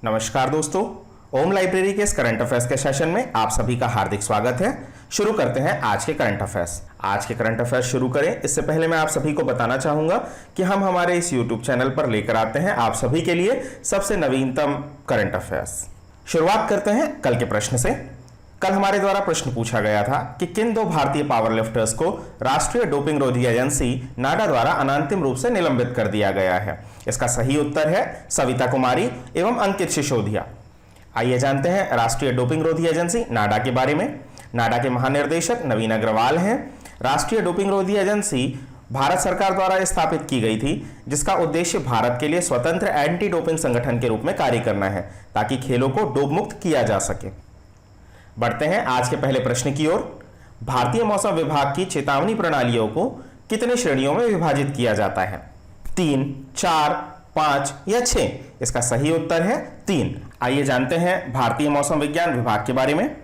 नमस्कार दोस्तों, ओम लाइब्रेरी के इस करंट अफेयर्स के सेशन में आप सभी का हार्दिक स्वागत है। शुरू करते हैं आज के करंट अफेयर्स। आज के करंट अफेयर्स शुरू करें इससे पहले मैं आप सभी को बताना चाहूंगा कि हम हमारे इस YouTube चैनल पर लेकर आते हैं आप सभी के लिए सबसे नवीनतम करंट अफेयर्स। शुरुआत करते हैं कल के प्रश्न से। कल हमारे द्वारा प्रश्न पूछा गया था कि किन दो भारतीय पावर लिफ्टर्स को राष्ट्रीय डोपिंग रोधी एजेंसी नाडा द्वारा अनांतिम रूप से निलंबित कर दिया गया है। इसका सही उत्तर है सविता कुमारी एवं अंकित सिसोदिया। आइए जानते हैं राष्ट्रीय डोपिंग रोधी एजेंसी नाडा के बारे में। नाडा के महानिर्देशक नवीन अग्रवाल हैं। राष्ट्रीय डोपिंग रोधी एजेंसी भारत सरकार द्वारा स्थापित की गई थी, जिसका उद्देश्य भारत के लिए स्वतंत्र एंटी डोपिंग संगठन के रूप में कार्य करना है ताकि खेलों को डोप मुक्त किया जा सके। बढ़ते हैं आज के पहले प्रश्न की ओर। भारतीय मौसम विभाग की चेतावनी प्रणालियों को कितने श्रेणियों में विभाजित किया जाता है? 3, 4, 5 या 6? इसका सही उत्तर है 3। आइए जानते हैं भारतीय मौसम विज्ञान विभाग के बारे में।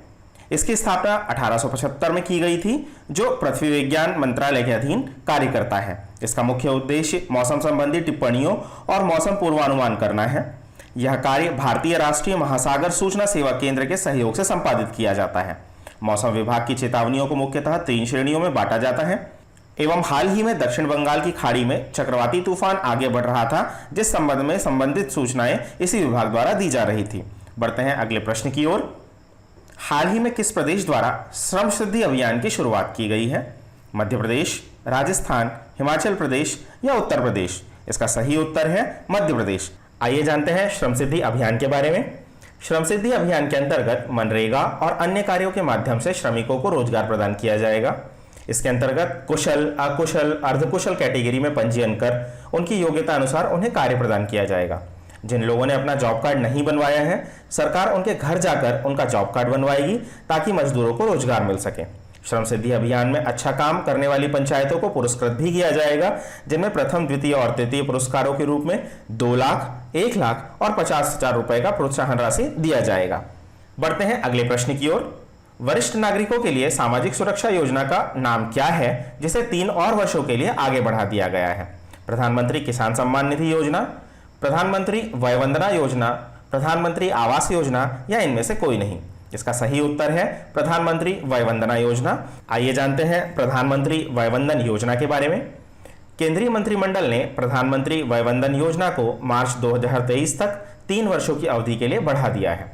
इसकी स्थापना 1875 में की गई थी, जो पृथ्वी विज्ञान मंत्रालय के अधीन कार्य करता है। इसका मुख्य उद्देश्य मौसम संबंधी टिप्पणियों और मौसम पूर्वानुमान करना है। यह कार्य भारतीय राष्ट्रीय महासागर सूचना सेवा केंद्र के सहयोग से संपादित किया जाता है। मौसम विभाग की चेतावनियों को मुख्यतः 3 श्रेणियों में बांटा जाता है एवं हाल ही में दक्षिण बंगाल की खाड़ी में चक्रवाती तूफान आगे बढ़ रहा था, जिस संबंध में संबंधित सूचनाएं इसी विभाग द्वारा दी जा रही थी। बढ़ते हैं अगले प्रश्न की ओर। हाल ही में किस प्रदेश द्वारा श्रम सिद्धि अभियान की शुरुआत की गई है? मध्य प्रदेश, राजस्थान, हिमाचल प्रदेश या उत्तर प्रदेश? इसका सही उत्तर है मध्य प्रदेश। आइए जानते हैं श्रम सिद्धि अभियान के बारे में। श्रम सिद्धि अभियान के अंतर्गत मनरेगा और अन्य कार्यों के माध्यम से श्रमिकों को रोजगार प्रदान किया जाएगा। इसके अंतर्गत कुशल, अकुशल, अर्धकुशल कैटेगरी में पंजीयन कर उनकी योग्यता अनुसार उन्हें कार्य प्रदान किया जाएगा। जिन लोगों ने अपना जॉब कार्ड नहीं बनवाया है, सरकार उनके घर जाकर उनका जॉब कार्ड बनवाएगी ताकि मजदूरों को रोजगार मिल सके। श्रम सिद्धि अभियान में अच्छा काम करने वाली पंचायतों को पुरस्कृत भी किया जाएगा, जिनमें प्रथम, द्वितीय और तृतीय पुरस्कारों के रूप में 2 लाख, 1 लाख और 50,000 रुपए का प्रोत्साहन राशि दिया जाएगा। बढ़ते हैं अगले प्रश्न की ओर। वरिष्ठ नागरिकों के लिए सामाजिक सुरक्षा योजना का नाम क्या है, जिसे 3 और वर्षों के लिए आगे बढ़ा दिया गया है? प्रधानमंत्री किसान सम्मान निधि योजना, प्रधानमंत्री वय वंदना योजना, प्रधानमंत्री आवास योजना या इनमें से कोई नहीं? इसका सही उत्तर है प्रधानमंत्री वय वंदना योजना। आइए जानते हैं प्रधानमंत्री वय वंदन योजना के बारे में। केंद्रीय मंत्रिमंडल ने प्रधानमंत्री वय वंदन योजना को मार्च 2023 तक 3 वर्षों की अवधि के लिए बढ़ा दिया है।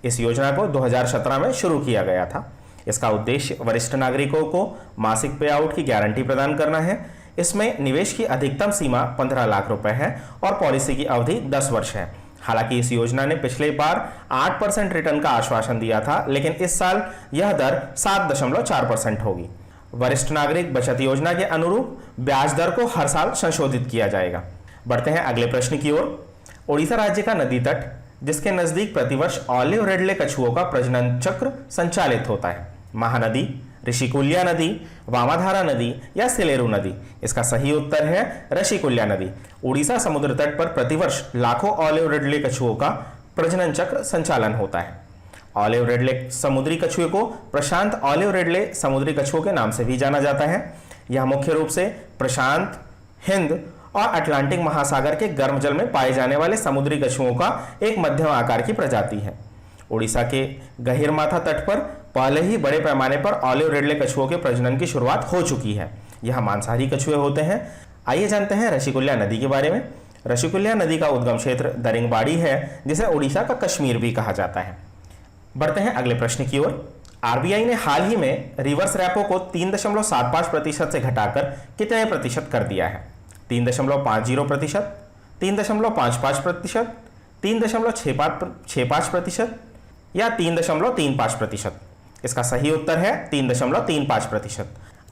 इस योजना को 2017 में शुरू किया गया था। इसका उद्देश्य वरिष्ठ नागरिकों को मासिक पे आउट की गारंटी प्रदान करना है। इसमें निवेश की अधिकतम सीमा 15 लाख रुपए है और पॉलिसी की अवधि 10 वर्ष है। हालांकि इस योजना ने पिछले बार 8% रिटर्न का आश्वासन दिया था, लेकिन इस साल यह दर 7.4% होगी। वरिष्ठ नागरिक बचत योजना के अनुरूप ब्याज दर को हर साल संशोधित किया जाएगा। बढ़ते हैं अगले प्रश्न की ओर। ओडिशा राज्य का नदी तट, जिसके नजदीक प्रतिवर्ष ऑलिव रेडले कछुओं का प्रजनन चक्र संचालित होता है? महानदी, ऋषिकुल्या नदी, वामाधारा नदी या सिलेरू नदी? इसका सही उत्तर है ऋषिकुल्या नदी। उड़ीसा समुद्र तट पर प्रतिवर्ष लाखों ऑलिव रेडले कछुओं का प्रजनन चक्र संचालन होता है। ऑलिव रेडले समुद्री कछुए को प्रशांत ऑलिव रेडले समुद्री कछुओं के नाम से भी जाना जाता है। यह मुख्य रूप से प्रशांत, हिंद और अटलांटिक महासागर के गर्म जल में पाए जाने वाले समुद्री कछुओं का एक मध्यम आकार की प्रजाति है। उड़ीसा के गहिरमाथा तट पर पहले ही बड़े पैमाने पर ऑलिव रेडले कछुओं के प्रजनन की शुरुआत हो चुकी है। यह मांसाहारी कछुए होते हैं। आइए जानते हैं ऋषिकुल्या नदी के बारे में। ऋषिकुल्या नदी का उद्गम क्षेत्र दरिंगबाड़ी है, जिसे उड़ीसा का कश्मीर भी कहा जाता है। बढ़ते हैं अगले प्रश्न की ओर। आरबीआई ने हाल ही में रिवर्स रेपो को 3.75% से घटाकर कितने प्रतिशत कर दिया है? 3.50%, 3.55%, 3.65% या 3.35%? इसका सही उत्तर है 3.35%।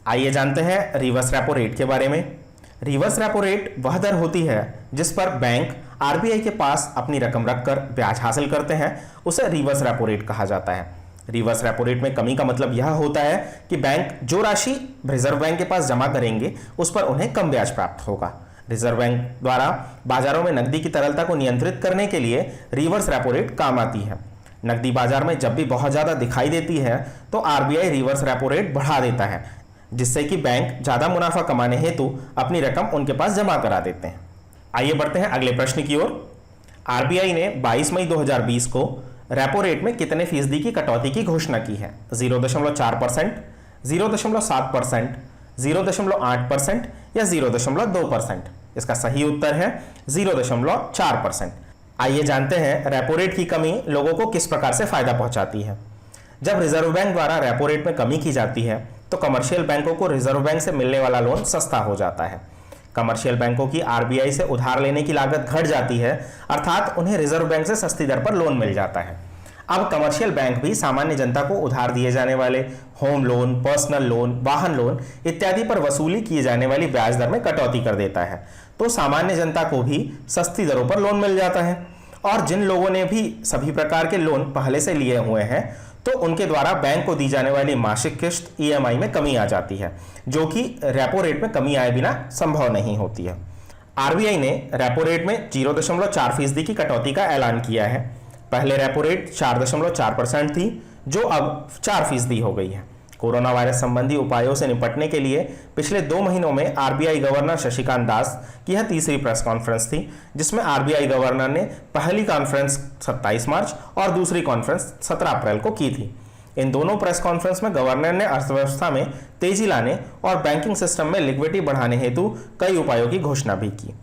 आइए जानते हैं रिवर्स रेपो रेट के बारे में। रिवर्स रेपो रेट वह दर होती है जिस पर बैंक आरबीआई के पास अपनी रकम रखकर ब्याज हासिल करते हैं, उसे रिवर्स रेपो रेट कहा जाता है। रिवर्स रेपो रेट में कमी का मतलब यह होता है कि बैंक जो राशि रिजर्व बैंक के पास जमा करेंगे उस पर उन्हें कम ब्याज प्राप्त होगा। रिजर्व बैंक द्वारा बाजारों में नकदी की तरलता को नियंत्रित करने के लिए रिवर्स रेपो रेट काम आती है। नकदी बाजार में जब भी बहुत ज्यादा दिखाई देती है तो आरबीआई रिवर्स रेपो रेट बढ़ा देता है, जिससे कि बैंक ज्यादा मुनाफा कमाने हेतु अपनी रकम उनके पास जमा करा देते हैं। आइए बढ़ते हैं अगले प्रश्न की ओर। आरबीआई ने 22 मई 2020 को रेपो रेट में कितने फीसदी की कटौती की घोषणा की है? 0.4%, 0.7%, 0.8% या 0.2%? इसका सही उत्तर है 0.4%। आइए जानते हैं रेपो रेट की कमी लोगों को किस प्रकार से फायदा पहुंचाती है। जब रिजर्व बैंक द्वारा रेपो रेट में कमी की जाती है तो कमर्शियल बैंकों को रिजर्व बैंक से मिलने वाला लोन सस्ता हो जाता है। कमर्शियल बैंकों की आरबीआई से उधार लेने की लागत घट जाती है, अर्थात उन्हें रिजर्व बैंक से सस्ती दर पर लोन मिल जाता है। अब कमर्शियल बैंक भी सामान्य जनता को उधार दिए जाने वाले होम लोन, पर्सनल लोन, वाहन लोन इत्यादि पर वसूली की जाने वाली ब्याज दर में कटौती कर देता है, तो सामान्य जनता को भी सस्ती दरों पर लोन मिल जाता है। और जिन लोगों ने भी सभी प्रकार के लोन पहले से लिए हुए हैं तो उनके द्वारा बैंक को दी जाने वाली मासिक किस्त ईएमआई में कमी आ जाती है, जो कि रेपो रेट में कमी आए बिना संभव नहीं होती है। आरबीआई ने रेपो रेट में 0.4% की कटौती का ऐलान किया है। पहले रेपो रेट 4.4% थी, जो अब 4% हो गई है। कोरोना वायरस संबंधी उपायों से निपटने के लिए पिछले 2 महीनों में आरबीआई गवर्नर शक्तिकांत दास की यह तीसरी प्रेस कॉन्फ्रेंस थी, जिसमें आरबीआई गवर्नर ने पहली कॉन्फ्रेंस 27 मार्च और दूसरी कॉन्फ्रेंस 17 अप्रैल को की थी। इन दोनों प्रेस कॉन्फ्रेंस में गवर्नर ने अर्थव्यवस्था में तेजी लाने और बैंकिंग सिस्टम में लिक्विडिटी बढ़ाने हेतु कई उपायों की घोषणा भी की।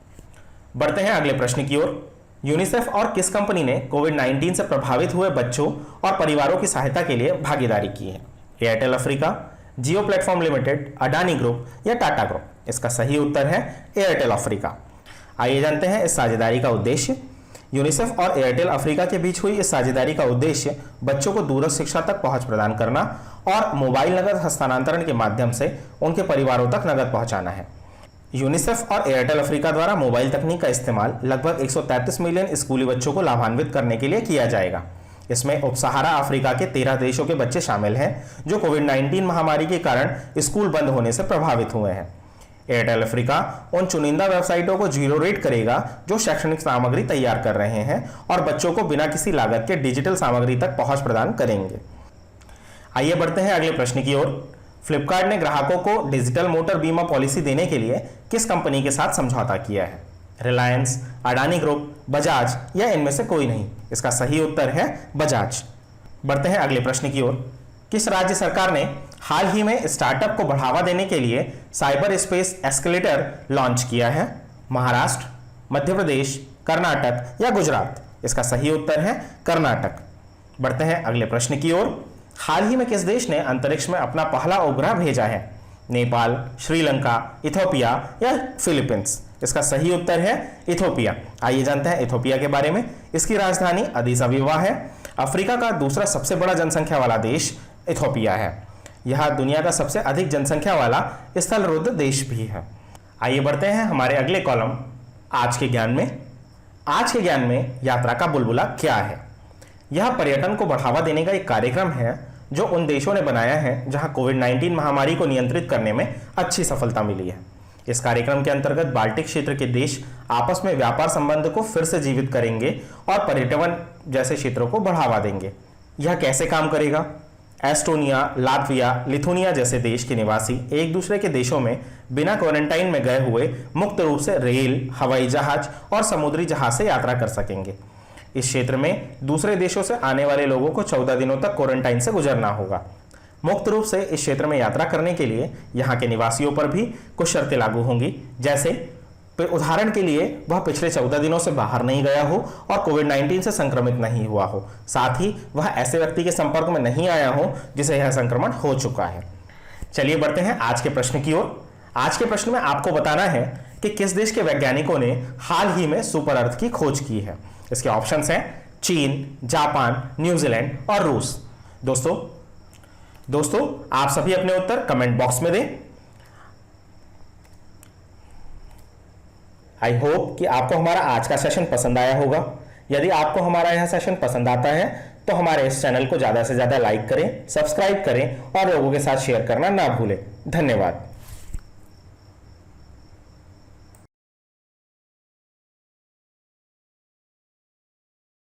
बढ़ते हैं अगले प्रश्न की ओर। यूनिसेफ और किस कंपनी ने कोविड-19 से प्रभावित हुए बच्चों और परिवारों की सहायता के लिए भागीदारी की है? एयरटेल अफ्रीका, जियो प्लेटफॉर्म लिमिटेड, अडानी ग्रुप या टाटा ग्रुप? इसका सही उत्तर है एयरटेल अफ्रीका। आइए जानते हैं इस साझेदारी का उद्देश्य। यूनिसेफ और एयरटेल अफ्रीका के बीच हुई इस साझेदारी का उद्देश्य बच्चों को दूरस्थ शिक्षा तक पहुंच प्रदान करना और मोबाइल नकद हस्तांतरण के माध्यम से उनके परिवारों तक नकद पहुंचाना है। यूनिसेफ और एयरटेल अफ्रीका द्वारा मोबाइल तकनीक का इस्तेमाल लगभग 133 मिलियन स्कूली बच्चों को लाभान्वित करने के लिए किया जाएगा। इसमें उपसहारा अफ्रीका के 13 देशों के बच्चे शामिल हैं जो कोविड-19 महामारी के कारण स्कूल बंद होने से प्रभावित हुए हैं। एयरटेल अफ्रीका उन चुनिंदा वेबसाइटों को जीरो रेट करेगा जो शैक्षणिक सामग्री तैयार कर रहे हैं और बच्चों को बिना किसी लागत के डिजिटल सामग्री तक पहुंच प्रदान करेंगे। आइए बढ़ते हैं अगले प्रश्न की ओर। फ्लिपकार्ट ने ग्राहकों को डिजिटल मोटर बीमा पॉलिसी देने के लिए किस कंपनी के साथ समझौता किया है? रिलायंस, अडानी ग्रुप, बजाज या इनमें से कोई नहीं? इसका सही उत्तर है बजाज। बढ़ते हैं अगले प्रश्न की ओर। किस राज्य सरकार ने हाल ही में स्टार्टअप को बढ़ावा देने के लिए साइबर स्पेस एस्केलेटर लॉन्च किया है? महाराष्ट्र, मध्य प्रदेश, कर्नाटक या गुजरात? इसका सही उत्तर है कर्नाटक। बढ़ते हैं अगले प्रश्न की ओर। हाल ही में किस देश ने अंतरिक्ष में अपना पहला उपग्रह भेजा है? नेपाल, श्रीलंका, इथोपिया या फिलीपींस? इसका सही उत्तर है इथोपिया। आइए जानते हैं इथोपिया के बारे में। इसकी राजधानी अदीस अबीबा है। अफ्रीका का दूसरा सबसे बड़ा जनसंख्या वाला देश इथोपिया है। यह दुनिया का सबसे अधिक जनसंख्या वाला स्थलरुद्ध देश भी है। आइए बढ़ते हैं हमारे अगले कॉलम आज के ज्ञान में। आज के ज्ञान में यात्रा का बुलबुला क्या है? यह पर्यटन को बढ़ावा देने का एक कार्यक्रम है जो उन देशों ने बनाया है जहां कोविड-19 महामारी को नियंत्रित करने में अच्छी सफलता मिली है। इस कार्यक्रम के अंतर्गत बाल्टिक क्षेत्र के देश आपस में व्यापार संबंध को फिर से जीवित करेंगे और पर्यटन जैसे क्षेत्रों को बढ़ावा देंगे। यह कैसे काम करेगा? एस्टोनिया, लातविया, लिथुनिया जैसे देश के निवासी एक दूसरे के देशों में बिना क्वारंटाइन में गए हुए मुक्त रूप से रेल, हवाई जहाज और समुद्री जहाज से यात्रा कर सकेंगे। इस क्षेत्र में दूसरे देशों से आने वाले लोगों को 14 दिनों तक क्वारंटाइन से गुजरना होगा। मुक्त रूप से इस क्षेत्र में यात्रा करने के लिए यहाँ के निवासियों पर भी कुछ शर्तें लागू होंगी, जैसे उदाहरण के लिए वह पिछले 14 दिनों से बाहर नहीं गया हो और कोविड-19 से संक्रमित नहीं हुआ हो, साथ ही वह ऐसे व्यक्ति के संपर्क में नहीं आया हो जिसे यह संक्रमण हो चुका है। चलिए बढ़ते हैं आज के प्रश्न की ओर। आज के प्रश्न में आपको बताना है कि किस देश के वैज्ञानिकों ने हाल ही में सुपर अर्थ की खोज की है। इसके ऑप्शंस हैं चीन, जापान, न्यूजीलैंड और रूस। दोस्तों आप सभी अपने उत्तर कमेंट बॉक्स में दें। आई होप कि आपको हमारा आज का सेशन पसंद आया होगा। यदि आपको हमारा यह सेशन पसंद आता है तो हमारे इस चैनल को ज़्यादा से ज़्यादा लाइक करें, सब्सक्राइब करें और लोगों के साथ शेयर करना ना भूलें। धन्यवाद।